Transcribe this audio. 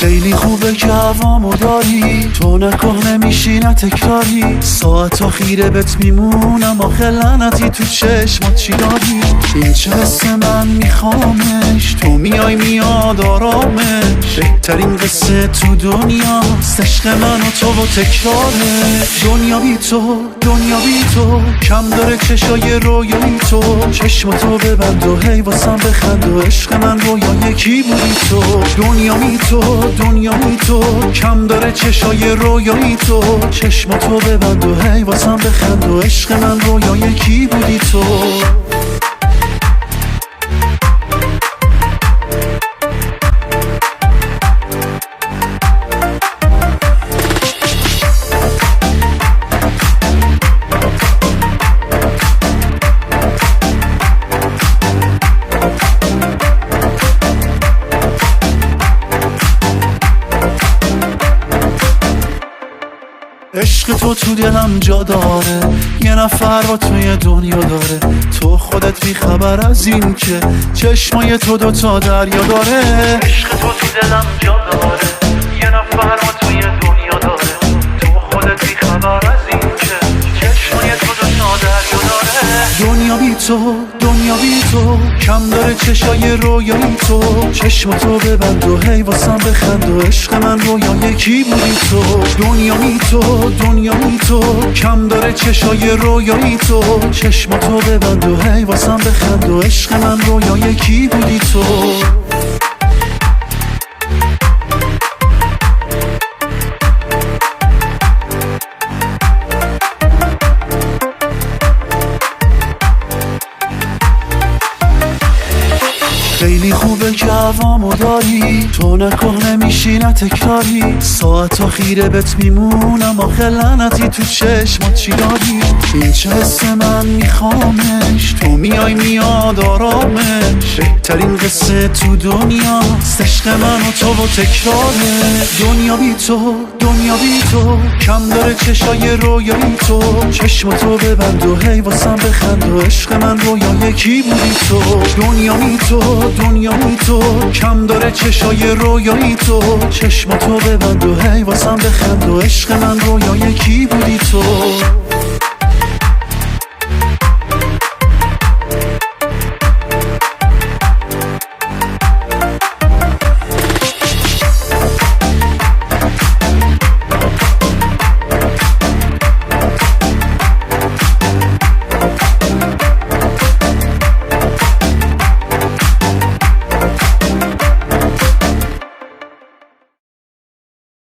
خیلی خوبه که هوامو داری، تو نکن نمیشی نه تکراری، ساعت خیره بهت میمونم آخه لعنتی تو چشمات چی داری؟ این چه حس من میخوامش، تو میای میاد آرامش، بهترین قصه تو دنیاست عشق من و تو و تکراره. دنیا بی تو، دنیا بی تو، کم داره چشای رویایی تو، چشماتو ببند و هی واسم بخند و عشق من رویا یکی بودی تو. دنیا بی تو، دنیا بی تو، کم داره چشای رویایی تو، چشماتو ببند و هی واسم بخند و عشق من رویا یکی بودی تو. عشق تو دلم جا داره، یه نفر با توی دنیا داره، تو خودت بی خبر از این که چشمای تو دوتا دریا داره. عشق تو دلم جا داره، یه نفر با توی دنیا داره، تو خودت بی خبر از این که چشمای تو دوتا دریا داره. دنیا بی تو، دنیا بی تو، کم داره چشای رویایی تو، چشماتو ببند و هی واسم بخند و عشق من رویا یکی بودی تو. دنیا بی تو، دنیا بی تو، کم داره چشای رویایی تو، چشماتو ببند و هی واسم بخند و عشق من رویا یکی بودی تو. خیلی خوبه که هوامو داری، تو نکن نمیشی نه تکراری، ساعت خیره بهت میمونم آخه لعنتی تو چشمات چی داری؟ این چه حس من میخوامش، تو میای میاد آرامش، بهترین قصه تو دنیاست عشق من و تو و تکراره. دنیا بی تو، دنیا بی تو، کم داره چشای رویایی تو، چشماتو ببند و هی واسم بخند و عشق من رویا یکی بودی تو. دنیا بی تو، دنیا بی تو، کم داره چشای رویایی تو، چشماتو ببند و هی واسم بخند و عشق من رویا یکی بودی تو.